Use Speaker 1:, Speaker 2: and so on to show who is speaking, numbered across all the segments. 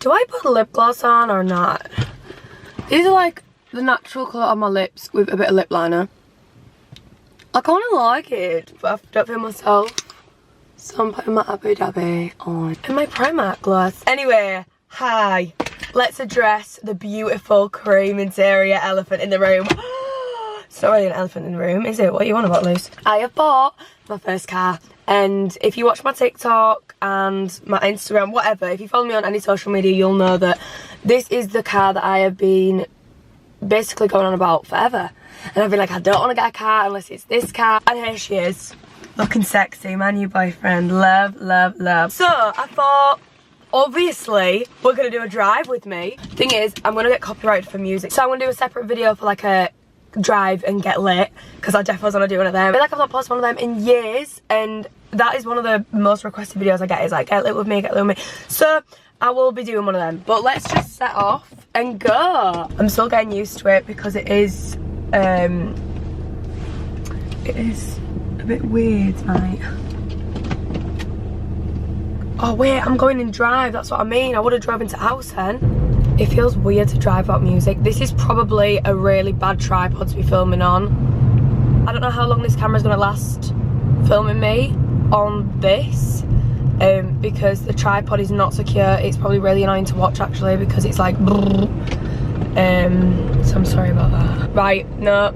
Speaker 1: Do I put lip gloss on or not? These are like the natural colour on my lips with a bit of lip liner. I kind of like it, but I don't feel myself. So I'm putting my Abu Dhabi on. And my Primark gloss. Anyway, hi. Let's address the beautiful cream interior elephant in the room. It's not really an elephant in the room, is it? What are you on about, Luce? I have bought my first car. And if you watch my TikTok and my Instagram, whatever, if you follow me on any social media, you'll know that this is the car that I have been basically going on about forever. And I've been like, I don't want to get a car unless it's this car. And here she is, looking sexy, my new boyfriend. Love, love, love. So I thought, obviously, we're going to do a drive with me. Thing is, I'm going to get copyrighted for music. So I'm going to do a separate video for like a drive and get lit, because I definitely want to do one of them. I feel like I've not posted one of them in years, and that is one of the most requested videos I get, is like, get lit with me, get lit with me. So I will be doing one of them, but let's just set off and go. I'm still getting used to it because it is a bit weird, mate. Oh wait, I'm going in drive, that's what I mean. I would have driven to house then. It feels weird to drive out music. This is probably a really bad tripod to be filming on. I don't know how long this camera's gonna last filming me on this, because the tripod is not secure. It's probably really annoying to watch actually, because it's like so I'm sorry about that. Right, no.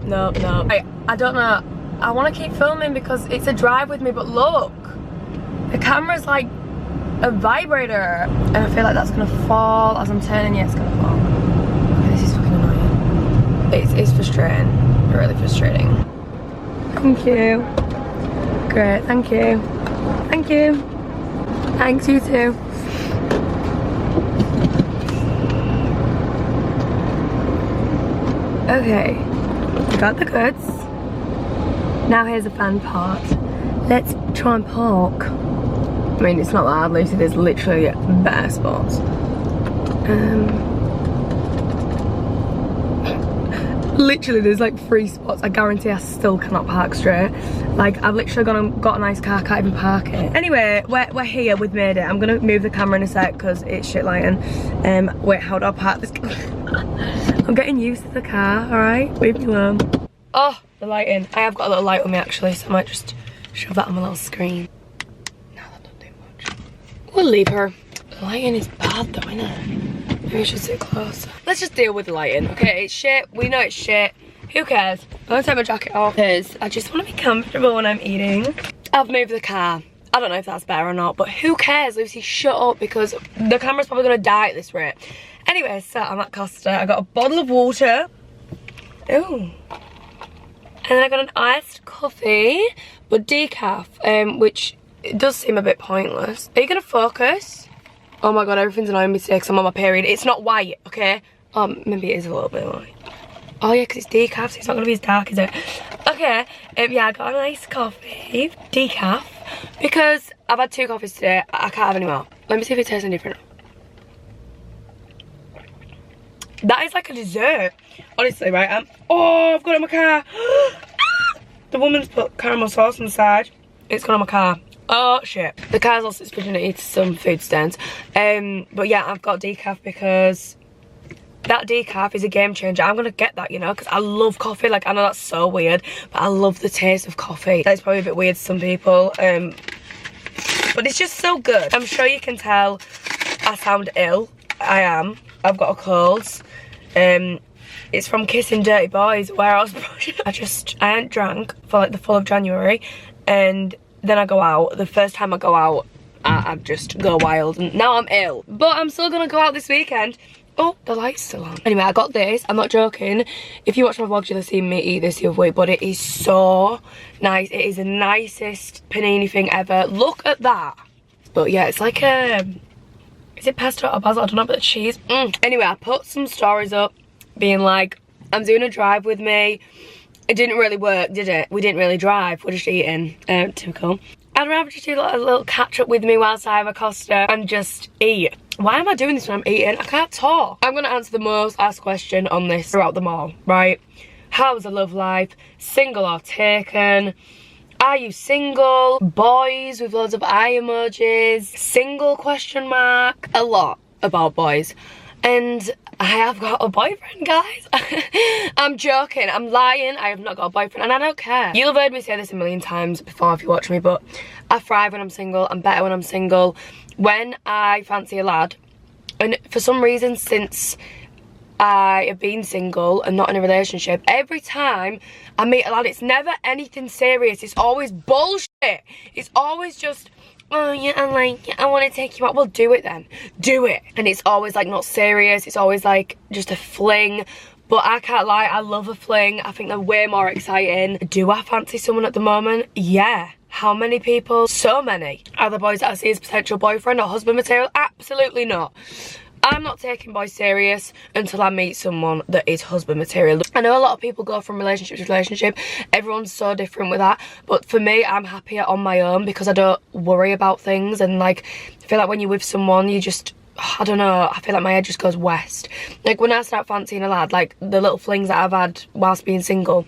Speaker 1: Right, I don't know. I wanna keep filming because it's a drive with me, but look, the camera's like a vibrator, and I feel like that's gonna fall as I'm turning. Yeah, it's gonna fall. Okay, this is fucking annoying. It's frustrating, really frustrating. Thank you. Great, thank you. Thank you. Thanks, you too. Okay, we got the goods. Now here's the fun part. Let's try and park. I mean, it's not that hard, Lucy. There's literally better spots. Literally, there's like 3 spots. I guarantee I still cannot park straight. Like, I've literally gone and got a nice car, can't even park it. Anyway, we're here with Made It. I'm gonna move the camera in a sec because it's shit lighting. Wait, how do I park this? I'm getting used to the car, alright? Leave me alone. Oh, the lighting. I have got a little light with me actually, so I might just shove that on my little screen. We'll leave her. The lighting is bad though, isn't it? Maybe we should sit closer. Let's just deal with the lighting, okay? It's shit. We know it's shit. Who cares? I'm gonna take my jacket off because I just want to be comfortable when I'm eating. I've moved the car. I don't know if that's better or not, but who cares? Lucy, shut up, because the camera's probably gonna die at this rate. Anyway, so I'm at Costa. I got a bottle of water. Ooh. And then I got an iced coffee, but decaf, which it does seem a bit pointless. Are you gonna focus? Oh my god, everything's annoying me today because I'm on my period. It's not white, okay? Maybe it is a little bit white. Oh yeah, because it's decaf, so it's not gonna be as dark, is it? Okay, yeah, I got a nice coffee, decaf, because I've had 2 coffees today. I can't have any more. Let me see if it tastes any different. That is like a dessert. Honestly, right? Oh, I've got it in my car. The woman's put caramel sauce on the side. It's gone on my car. Oh shit. The car's lost its virginity to some food stands. But yeah, I've got decaf because that decaf is a game changer. I'm gonna get that, you know, because I love coffee. Like, I know that's so weird, but I love the taste of coffee. That's probably a bit weird to some people. But it's just so good. I'm sure you can tell I sound ill. I am. I've got a cold. It's from kissing dirty boys where I was I ain't drank for like the full of January, and then I go out. The first time I go out, I just go wild, and now I'm ill. But I'm still gonna go out this weekend. Oh, the light's still on. Anyway, I got this. I'm not joking. If you watch my vlogs, you'll have seen me eat this the other week, but it is so nice. It is the nicest panini thing ever. Look at that. But yeah, it's like a... Is it pesto or basil? I don't know, but the cheese. Anyway, I put some stories up being like, I'm doing a drive with me. It didn't really work, did it? We didn't really drive. We're just eating. Typical. I'd rather just do a little catch up with me whilst I have a Costa and just eat. Why am I doing this when I'm eating? I can't talk. I'm gonna answer the most asked question on this throughout them all, right? How's the love life? Single or taken? Are you single? Boys with loads of eye emojis? Single question mark? A lot about boys. And I have got a boyfriend, guys. I'm joking, I'm lying, I have not got a boyfriend, and I don't care. You'll have heard me say this a million times before if you watch me, but I thrive when I'm single, I'm better when I'm single. When I fancy a lad, and for some reason since I have been single and not in a relationship, every time I meet a lad, it's never anything serious, it's always bullshit. It's always just, oh yeah, I want to take you out. Well, do it then. Do it. And it's always like not serious. It's always like just a fling. But I can't lie, I love a fling. I think they're way more exciting. Do I fancy someone at the moment? Yeah. How many people? So many. Are the boys that I see as potential boyfriend or husband material? Absolutely not. I'm not taking boys serious until I meet someone that is husband material. I know a lot of people go from relationship to relationship. Everyone's so different with that. But for me, I'm happier on my own because I don't worry about things. And like, I feel like when you're with someone, you just, I don't know, I feel like my head just goes west. Like when I start fancying a lad, like the little flings that I've had whilst being single,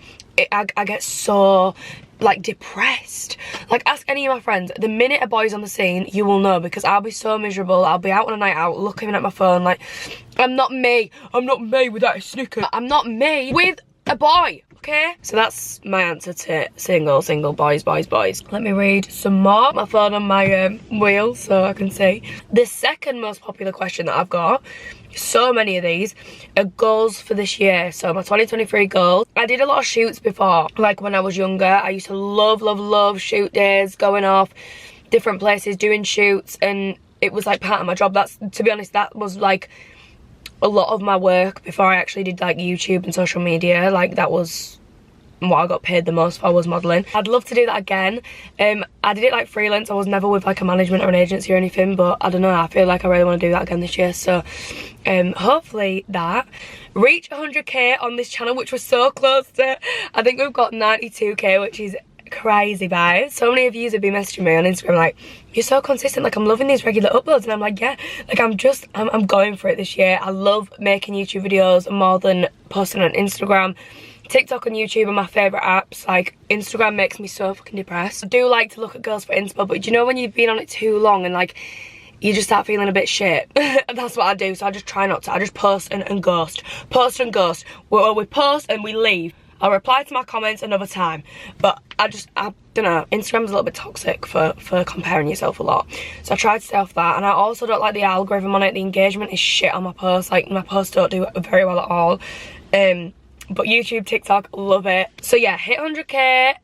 Speaker 1: I get so like depressed. Like ask any of my friends, the minute a boy's on the scene, you will know, because I'll be so miserable. I'll be out on a night out looking at my phone like, I'm not me without a Snicker. I'm not me with a boy, okay? So that's my answer to single, boys. Let me read some more. My phone on my wheel so I can see. The second most popular question that I've got, so many of these, are goals for this year. So my 2023 goals. I did a lot of shoots before, like when I was younger. I used to love shoot days, going off different places, doing shoots, and it was like part of my job. That's, to be honest, that was like a lot of my work before I actually did like YouTube and social media. Like that was what I got paid the most for, was modelling. I'd love to do that again. I did it like freelance. I was never with like a management or an agency or anything, but I don't know, I feel like I really want to do that again this year. So hopefully that. Reach 100k on this channel, which we're so close to. I think we've got 92k, which is crazy, guys. So many of you have been messaging me on Instagram like, you're so consistent, like I'm loving these regular uploads, and I'm like, yeah, like I'm going for it this year. I love making YouTube videos more than posting on Instagram. TikTok and YouTube are my favourite apps. Like Instagram makes me so fucking depressed. I do like to look at girls for inspo, but you know when you've been on it too long and like you just start feeling a bit shit. That's what I do, so I just try not to. I just post and ghost. Post and ghost. We post and we leave. I'll reply to my comments another time, but I don't know, Instagram's a little bit toxic for comparing yourself a lot, so I try to stay off that. And I also don't like the algorithm on it. The engagement is shit on my posts. Like my posts don't do very well at all. But YouTube, TikTok, love it. So yeah, hit 100k.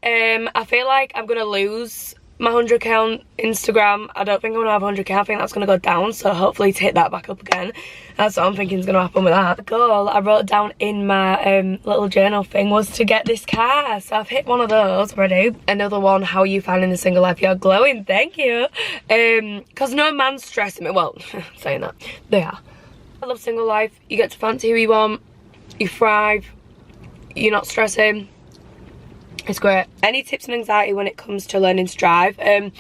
Speaker 1: I feel like I'm gonna lose my 100k on Instagram. I don't think I'm gonna have 100k. I think that's gonna go down, so hopefully to hit that back up again. That's what I'm thinking is gonna happen with that. The goal I wrote down in my little journal thing was to get this car, so I've hit one of those already. Another one, how are you finding the single life? You're glowing, thank you. Because no man's stressing me. Well, saying that, they are. I love single life. You get to fancy who you want, you thrive, you're not stressing. It's great. Any tips on anxiety when it comes to learning to drive? I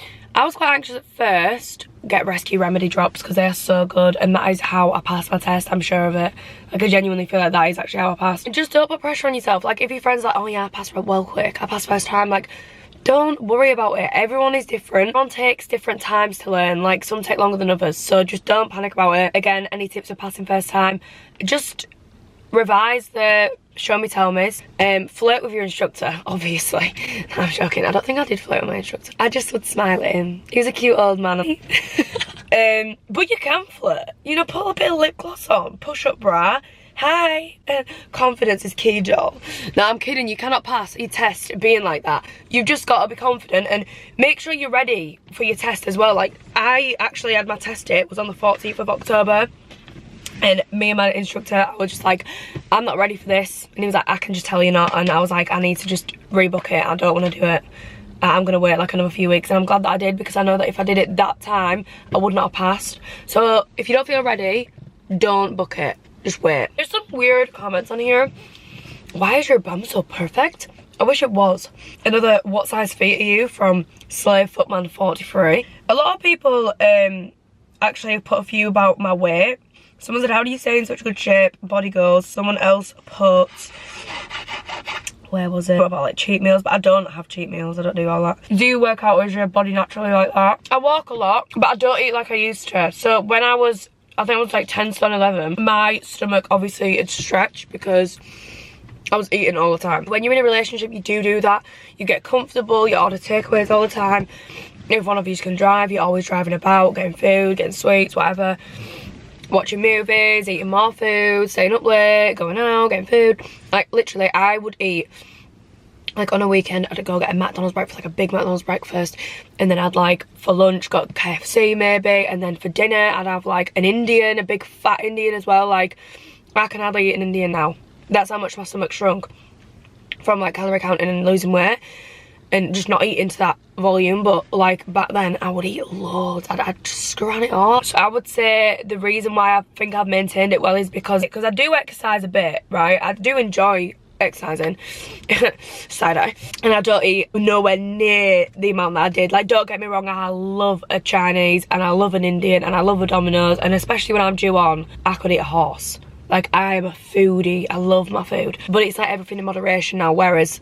Speaker 1: was quite anxious at first. Get Rescue Remedy drops because they are so good, and that is how I passed my test, I'm sure of it. Like I genuinely feel like that is actually how I passed. Just don't put pressure on yourself. Like if your friend's like, oh yeah, I passed well quick, I passed first time, like don't worry about it. Everyone is different. Everyone takes different times to learn. Like some take longer than others, so just don't panic about it. Again, any tips for passing first time? Just revise the show me tell me's. Flirt with your instructor, obviously. I'm joking, I don't think I did flirt with my instructor. I just would smile at him. He was a cute old man. But you can flirt, you know, put a bit of lip gloss on, push up bra, hi. Confidence is key, doll. No, I'm kidding, you cannot pass your test being like that. You've just got to be confident and make sure you're ready for your test as well. Like I actually had my test date, was on the 14th of October. And me and my instructor, I was just like, I'm not ready for this. And he was like, I can just tell you not. And I was like, I need to just rebook it. I don't want to do it. I'm going to wait like another few weeks. And I'm glad that I did, because I know that if I did it that time, I would not have passed. So if you don't feel ready, don't book it. Just wait. There's some weird comments on here. Why is your bum so perfect? I wish it was. Another, what size feet are you? From Slave Footman 43. A lot of people actually put a few about my weight. Someone said, how do you stay in such good shape? Body goals. Someone else put, where was it? About like cheat meals, but I don't have cheat meals. I don't do all that. Do you work out, or is your body naturally like that? I walk a lot, but I don't eat like I used to. So when I was I think it was like 10 stone 11. My stomach obviously it's stretched because I was eating all the time. When you're in a relationship, you do that. You get comfortable, you order takeaways all the time. If one of you can drive, you're always driving about, getting food, getting sweets, whatever. Watching movies, eating more food, staying up late, going out, getting food. Like, literally, I would eat, like, on a weekend, I'd go get a McDonald's breakfast, like a big McDonald's breakfast. And then I'd, like, for lunch, got KFC maybe. And then for dinner, I'd have, like, an Indian, a big fat Indian as well. Like, I can hardly eat an Indian now. That's how much my stomach shrunk from, like, calorie counting and losing weight. And just not eating to that volume. But like back then I would eat loads. I'd just scran it off. So I would say the reason why I think I've maintained it well is because I do exercise a bit, right? I do enjoy exercising. Side eye. And I don't eat nowhere near the amount that I did. Like, don't get me wrong, I love a Chinese and I love an Indian and I love a Domino's, and especially when I'm due on, I could eat a horse. Like, I am a foodie. I love my food. But it's like everything in moderation now. Whereas,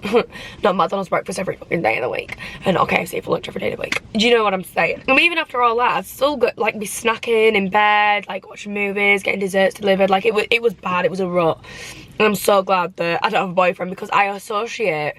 Speaker 1: not McDonald's breakfast every fucking day of the week. And not KFC for lunch every day of the week. Do you know what I'm saying? And even after all that, I'd still got, like, be snacking in bed, like, watching movies, getting desserts delivered. Like, it was bad. It was a rut. And I'm so glad that I don't have a boyfriend, because I associate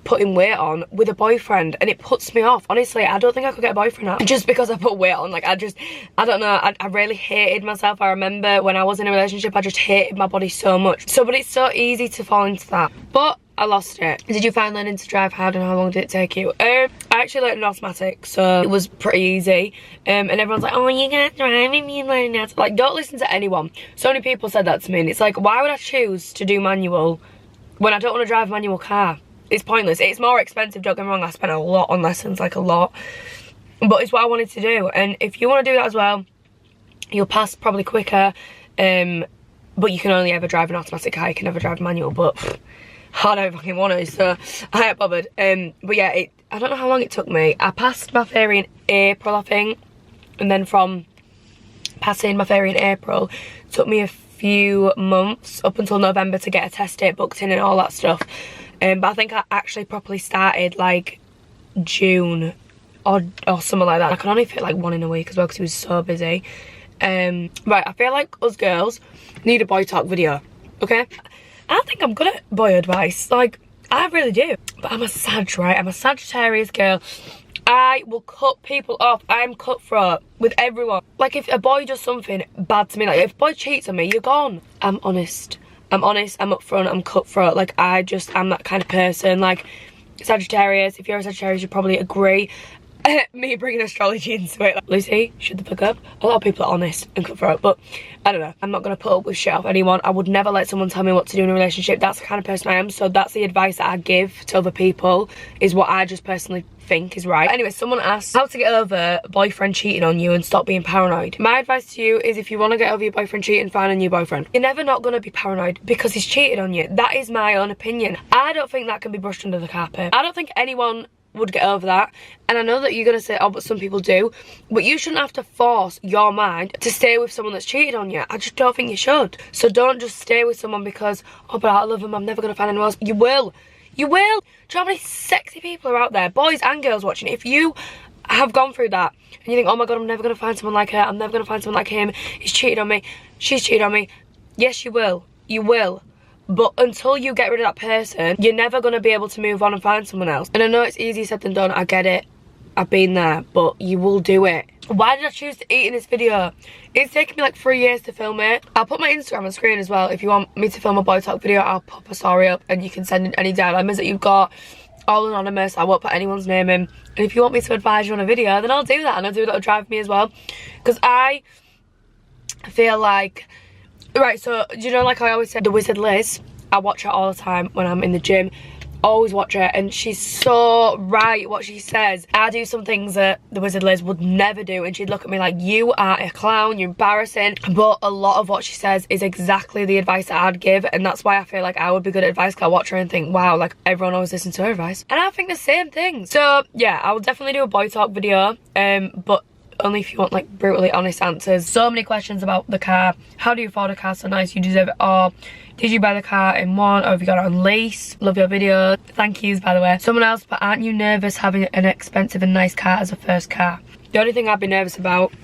Speaker 1: putting weight on with a boyfriend, and it puts me off. Honestly, I don't think I could get a boyfriend now just because I put weight on. Like, I don't know, I really hated myself. I remember when I was in a relationship, I just hated my body so much. But it's so easy to fall into that. But I lost it. Did you find learning to drive hard, and how long did it take you? I actually learned an automatic, so it was pretty easy. And everyone's like, oh, you can't drive if you learn that. Like, don't listen to anyone. So many people said that to me, and it's like, why would I choose to do manual when I don't want to drive a manual car? It's pointless. It's more expensive, don't get me wrong. I spent a lot on lessons, like a lot. But it's what I wanted to do. And if you want to do that as well, you'll pass probably quicker. But you can only ever drive an automatic car. You can never drive a manual. But I don't fucking want to, so I ain't bothered. But yeah, I don't know how long it took me. I passed my theory in April, I think. And then from passing my theory in April, it took me a few months, up until November, to get a test date booked in and all that stuff. But I think I actually properly started like June or something like that. I can only fit like one in a week as well because he was so busy. Right, I feel like us girls need a boy talk video, okay? I think I'm good at boy advice, like, I really do. But I'm a Sag, right? I'm a Sagittarius girl. I will cut people off. I'm cutthroat with everyone. Like, if a boy does something bad to me, like if a boy cheats on me, you're gone. I'm honest, I'm upfront, I'm cutthroat. Like, I'm that kind of person. Like, Sagittarius, if you're a Sagittarius, you probably agree. Me bringing astrology into it. Like, Lucy, shut the fuck up. A lot of people are honest and cutthroat, but I don't know. I'm not going to put up with shit off anyone. I would never let someone tell me what to do in a relationship. That's the kind of person I am. So that's the advice that I give to other people, is what I just personally think is right. Anyway, someone asked how to get over boyfriend cheating on you and stop being paranoid. My advice to you is, if you want to get over your boyfriend cheating, find a new boyfriend. You're never not going to be paranoid because he's cheated on you. That is my own opinion. I don't think that can be brushed under the carpet. I don't think anyone would get over that. And I know that you're going to say, oh, but some people do. But you shouldn't have to force your mind to stay with someone that's cheated on you. I just don't think you should. So don't just stay with someone because, oh, but I love him, I'm never going to find anyone else. You will. You will. Do you know how many sexy people are out there, boys and girls, watching? If you have gone through that and you think, oh my God, I'm never going to find someone like her, I'm never going to find someone like him, he's cheated on me, she's cheated on me. Yes, you will. You will. But until you get rid of that person, you're never going to be able to move on and find someone else. And I know it's easier said than done, I get it. I've been there, but you will do it. Why did I choose to eat in this video? It's taken me like 3 years to film it. I'll put my Instagram on screen as well. If you want me to film a boy talk video, I'll pop a story up and you can send in any dilemmas that you've got. All anonymous, I won't put anyone's name in. And if you want me to advise you on a video, then I'll do that. And I'll do that'll drive me as well. Because I feel like, right, so do you know, like I always said, The Wizard Liz, I watch her all the time when I'm in the gym. Always watch her, and she's so right what she says. I do some things that The Wizard Liz would never do, and she'd look at me like, you are a clown, you're embarrassing. But a lot of what she says is exactly the advice that I'd give, and that's why I feel like I would be good at advice, because I watch her and think, wow, like everyone always listens to her advice. And I think the same thing. So yeah, I will definitely do a boy talk video, but only if you want like brutally honest answers. So many questions about the car. How do you afford a car so nice? You deserve it all. Did you buy the car in one, or have you got it on lease? Love your video. Thank yous, by the way. Someone else, but aren't you nervous having an expensive and nice car as a first car? The only thing I'd be nervous about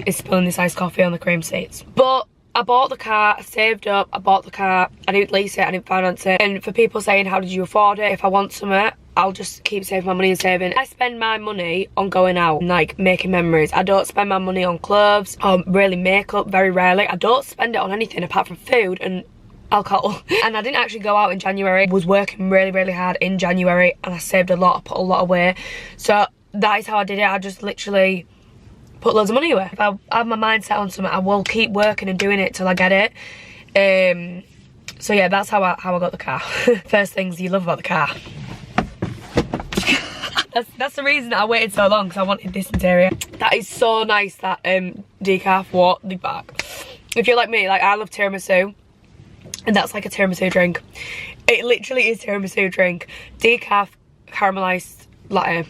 Speaker 1: is spilling this iced coffee on the cream seats. But I bought the car, I saved up, I bought the car, I didn't lease it, I didn't finance it. And for people saying, how did you afford it? If I want something, I'll just keep saving my money and saving. I spend my money on going out and like making memories. I don't spend my money on clothes or really makeup, very rarely. I don't spend it on anything apart from food and alcohol. And I didn't actually go out in January. I was working really, really hard in January and I saved a lot, I put a lot away. So that is how I did it. I just literally put loads of money away. If I have my mind set on something, I will keep working and doing it till I get it. So yeah, that's how I got the car. First things you love about the car. That's the reason I waited so long, because I wanted this interior. That is so nice, that decaf. What the back. If you're like me, like I love tiramisu, and that's like a tiramisu drink. It literally is tiramisu drink. Decaf, caramelized latte,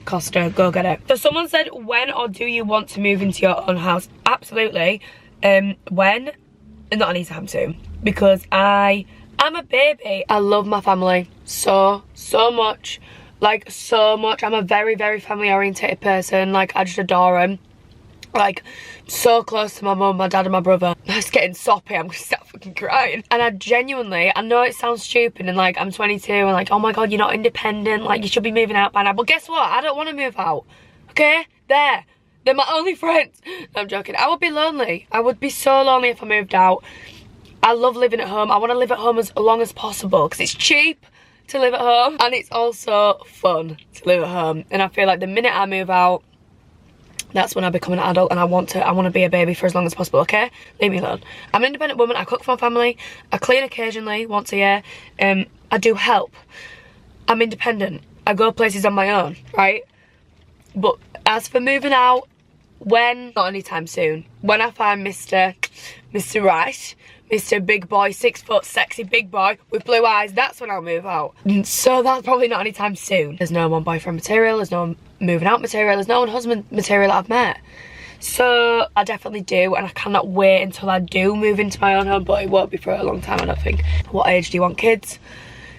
Speaker 1: Costa, go get it. So someone said, when or do you want to move into your own house? Absolutely. When? Not anytime soon, because I'm a baby. I love my family so much, like so much. I'm a very, very family orientated person. Like I just adore them. Like so close to my mum, my dad and my brother. I'm just getting soppy, I'm gonna start fucking crying. And I genuinely, I know it sounds stupid and like I'm 22 and like, oh my god, you're not independent, like you should be moving out by now. But guess what, I don't want to move out, okay? They're my only friends. No, I'm joking. I would be lonely. I would be so lonely if I moved out. I love living at home. I want to live at home as long as possible because it's cheap to live at home and it's also fun to live at home. And I feel like the minute I move out, that's when I become an adult and I want to be a baby for as long as possible, okay? Leave me alone. I'm an independent woman. I cook for my family. I clean occasionally, once a year. I do help. I'm independent. I go places on my own, right? But as for moving out, when? Not anytime soon. When I find Mr. Right, Mr. Big Boy, 6 foot, sexy big boy with blue eyes, that's when I'll move out. So that's probably not anytime soon. There's no one boyfriend material, there's no moving out material, there's no one husband material that I've met. So I definitely do, and I cannot wait until I do move into my own home, but it won't be for a long time, I don't think. What age do you want kids?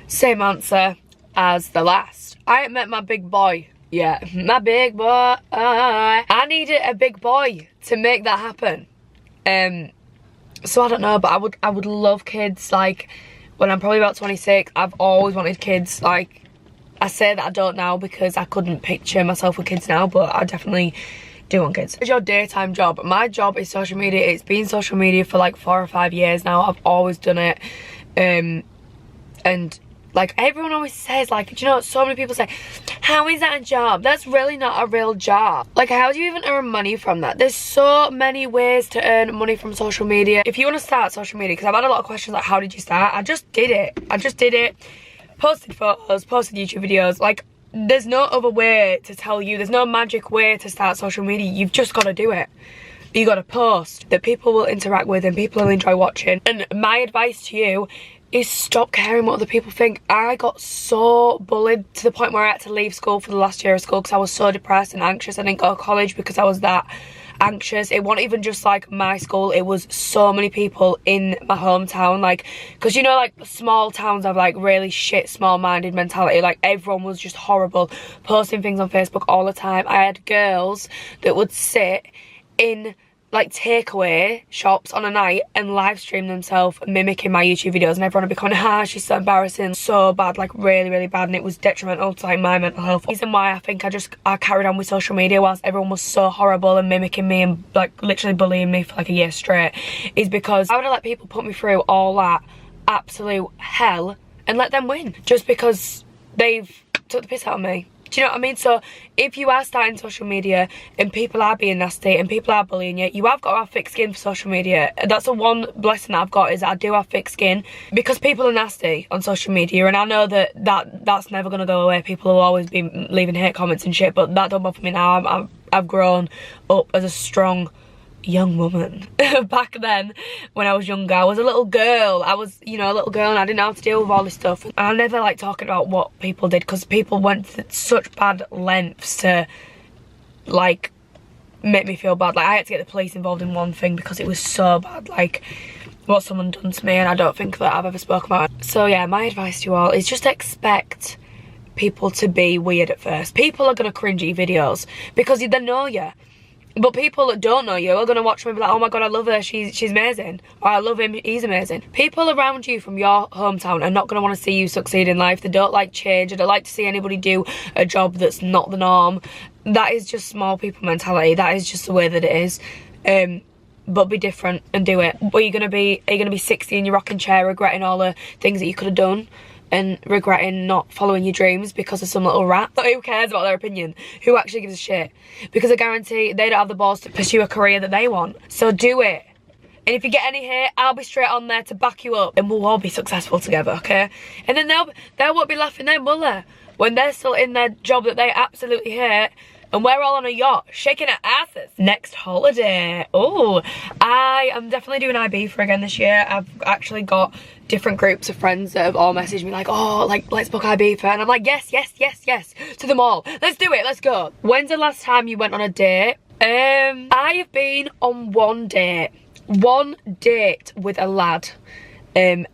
Speaker 1: Same answer as the last. I ain't met my big boy yet. My big boy. I needed a big boy to make that happen. So I don't know, but I would love kids. Like when I'm probably about 26, I've always wanted kids. Like I say that I don't now because I couldn't picture myself with kids now, but I definitely do want kids. It's your daytime job. My job is social media. It's been social media for like 4 or 5 years now. I've always done it. And like everyone always says, like, do you know what so many people say, how is that a job? That's really not a real job. Like, how do you even earn money from that? There's so many ways to earn money from social media. If you want to start social media, because I've had a lot of questions like, how did you start? I just did it. Posted photos, posted YouTube videos. Like, there's no other way to tell you. There's no magic way to start social media. You've just got to do it. You got to post that people will interact with and people will enjoy watching. And my advice to you is stop caring what other people think. I got so bullied to the point where I had to leave school for the last year of school because I was so depressed and anxious. I didn't go to college because I was that anxious. It wasn't even just like my school, it was so many people in my hometown. Like, because you know, like small towns have like really shit small-minded mentality. Like everyone was just horrible, posting things on Facebook all the time. I had girls that would sit in like takeaway shops on a night and live stream themselves mimicking my YouTube videos, and everyone would be going, she's so embarrassing, so bad, like really, really bad, and it was detrimental to like my mental health. The reason why I think I carried on with social media whilst everyone was so horrible and mimicking me and like literally bullying me for like a year straight is because I would have let people put me through all that absolute hell and let them win just because they've took the piss out of me. Do you know what I mean? So if you are starting social media and people are being nasty and people are bullying you, you have got to have thick skin for social media. That's the one blessing that I've got, is that I do have thick skin, because people are nasty on social media, and I know that's never going to go away. People will always be leaving hate comments and shit, but that don't bother me now. I've grown up as a strong young woman. Back then when I was younger, I was a little girl. I was, you know, a little girl, and I didn't know how to deal with all this stuff. And I never liked talking about what people did, because people went to such bad lengths to like make me feel bad. Like I had to get the police involved in one thing because it was so bad, like what someone done to me, and I don't think that I've ever spoken about it. So yeah, my advice to you all is just expect people to be weird at first. People are gonna cringe at your videos because they know you. But people that don't know you are going to watch me and be like, oh my god, I love her, she's amazing. Or I love him, he's amazing. People around you from your hometown are not going to want to see you succeed in life. They don't like change. They don't like to see anybody do a job that's not the norm. That is just small people mentality. That is just the way that it is. But be different and do it. Are you going to be 60 in your rocking chair regretting all the things that you could have done? And regretting not following your dreams because of some little rat? But who cares about their opinion? Who actually gives a shit? Because I guarantee they don't have the balls to pursue a career that they want. So do it. And if you get any hate, I'll be straight on there to back you up, and we'll all be successful together, okay? And then they won't be laughing then, will they? When they're still in their job that they absolutely hate, and we're all on a yacht, shaking our asses. Next holiday. Oh, I am definitely doing Ibiza again this year. I've actually got different groups of friends that have all messaged me like, oh, like, let's book Ibiza. And I'm like, yes, yes, yes, yes, to them all. Let's do it, let's go. When's the last time you went on a date? I have been on one date with a lad. In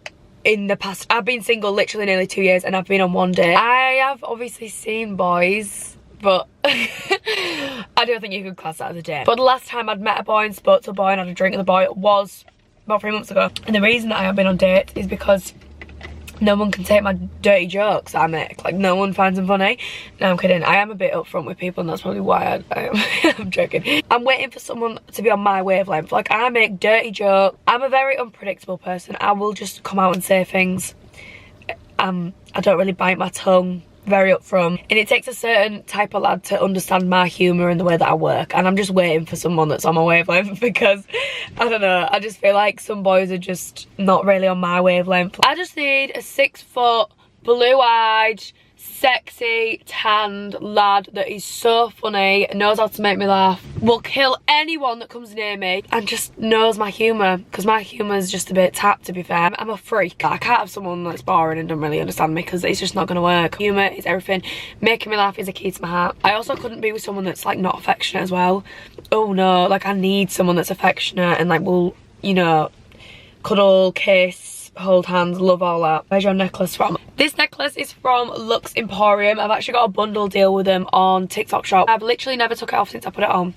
Speaker 1: the past, I've been single literally nearly 2 years, and I've been on one date. I have obviously seen boys, but I don't think you could class that as a date. But the last time I'd met a boy and spoke to a boy and had a drink with a boy was about 3 months ago. And the reason that I have been on dates is because no one can take my dirty jokes that I make. Like, no one finds them funny. No, I'm kidding. I am a bit upfront with people, and that's probably why I'm joking. I'm waiting for someone to be on my wavelength. Like, I make dirty jokes. I'm a very unpredictable person. I will just come out and say things. I don't really bite my tongue. Very upfront, and it takes a certain type of lad to understand my humour and the way that I work, and I'm just waiting for someone that's on my wavelength because I don't know, I just feel like some boys are just not really on my wavelength. I just need a 6 foot, blue-eyed, sexy, tanned lad that is so funny, knows how to make me laugh, will kill anyone that comes near me, and just knows my humour, because my humour is just a bit tapped, to be fair. I'm a freak. I can't have someone that's boring and doesn't really understand me, because it's just not going to work. Humour is everything. Making me laugh is a key to my heart. I also couldn't be with someone that's like not affectionate as well. Oh no, like I need someone that's affectionate and like will, you know, cuddle, kiss, hold hands, love all that. Where's your necklace from? This necklace is from Lux Emporium. I've actually got a bundle deal with them on TikTok shop. I've literally never took it off since I put it on.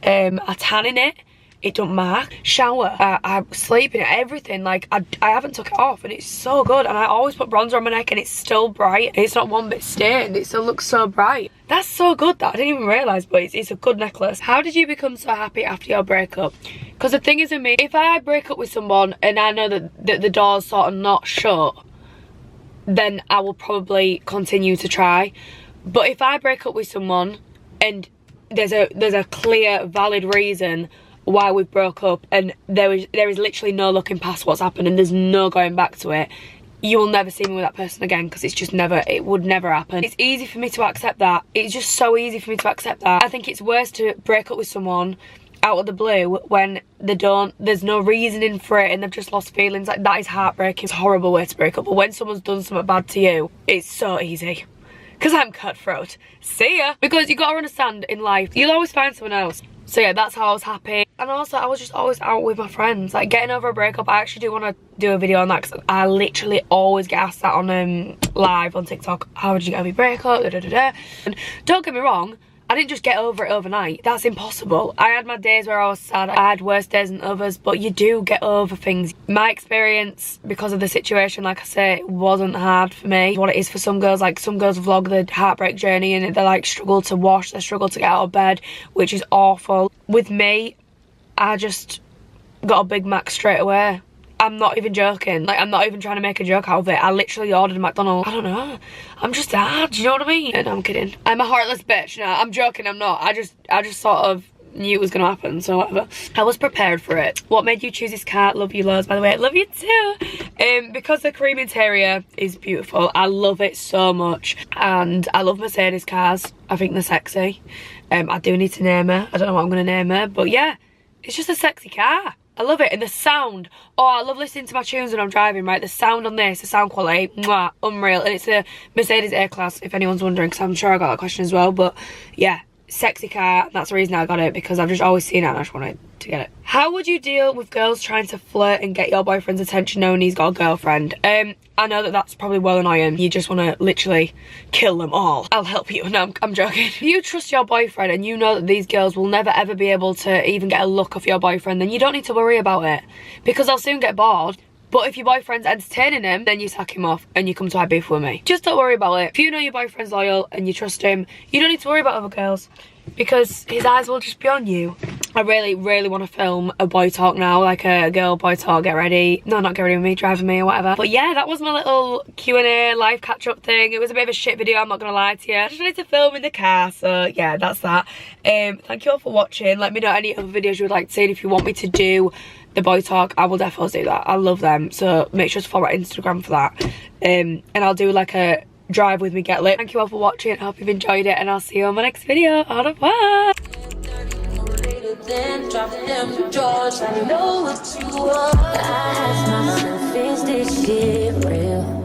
Speaker 1: I tan in it. It don't mark. Shower. I sleep in it. Everything. Like, I haven't took it off, and it's so good. And I always put bronzer on my neck, and it's still bright. And it's not one bit stained. It still looks so bright. That's so good that I didn't even realise, but it's a good necklace. How did you become so happy after your breakup? Because the thing is with me, if I break up with someone and I know that the door's sort of not shut, then I will probably continue to try. But if I break up with someone and there's a clear, valid reason why we broke up, and there is literally no looking past what's happened and there's no going back to it, you will never see me with that person again, because it would never happen. It's easy for me to accept that. It's just so easy for me to accept that. I think it's worse to break up with someone out of the blue when there's no reasoning for it and they've just lost feelings. Like, that is heartbreaking. It's a horrible way to break up. But when someone's done something bad to you, it's so easy. Because I'm cutthroat. See ya. Because you gotta understand, in life, you'll always find someone else. So yeah, that's how I was happy. And also, I was just always out with my friends. Like, getting over a breakup, I actually do want to do a video on that, because I literally always get asked that on live on TikTok. How did you get over your breakup? Da, da, da, da. And don't get me wrong, I didn't just get over it overnight. That's impossible. I had my days where I was sad. I had worse days than others, but you do get over things. My experience, because of the situation, like I say, it wasn't hard for me. What it is for some girls, like some girls vlog their heartbreak journey and they like struggle to wash, they struggle to get out of bed, which is awful. With me, I just got a Big Mac straight away. I'm not even joking. Like, I'm not even trying to make a joke out of it. I literally ordered McDonald's. I don't know. I'm just sad, do you know what I mean? No, I'm kidding. I'm a heartless bitch. No, I'm joking, I'm not. I just sort of knew it was gonna happen, so whatever. I was prepared for it. What made you choose this car? Love you loads, by the way. I love you too. Because the cream interior is beautiful. I love it so much. And I love Mercedes cars. I think they're sexy. I do need to name her. I don't know what I'm gonna name her, but yeah, it's just a sexy car. I love it. And the sound. Oh, I love listening to my tunes when I'm driving, right? The sound on this, the sound quality, mwah, unreal. And it's a Mercedes A-Class, if anyone's wondering, because I'm sure I got that question as well. But yeah, sexy car. That's the reason I got it, because I've just always seen it and I just wanted to get it. How would you deal with girls trying to flirt and get your boyfriend's attention knowing he's got a girlfriend? I know that that's probably well annoying. You just want to literally kill them all. I'll help you. No, I'm joking. If you trust your boyfriend and you know that these girls will never ever be able to even get a look off your boyfriend, then you don't need to worry about it, because they'll soon get bored. But if your boyfriend's entertaining him, then you sack him off and you come to beef with me. Just don't worry about it. If you know your boyfriend's loyal and you trust him, you don't need to worry about other girls, because his eyes will just be on you. I really want to film a boy talk now, like a girl boy talk, get ready. No, not get ready with me, drive with me or whatever. But yeah, that was my little Q&A live catch-up thing. It was a bit of a shit video, I'm not gonna lie to you. I just wanted to film in the car, so yeah, that's that. Thank you all for watching. Let me know any other videos you would like to see, and if you want me to do the boy talk, I will definitely do that. I love them, so make sure to follow our Instagram for that. And I'll do like a drive with me, get lit. Thank you all for watching. I hope you've enjoyed it, and I'll see you on my next video. Au revoir. Then drop them drawers. I know what you are. I ask myself, is this shit real?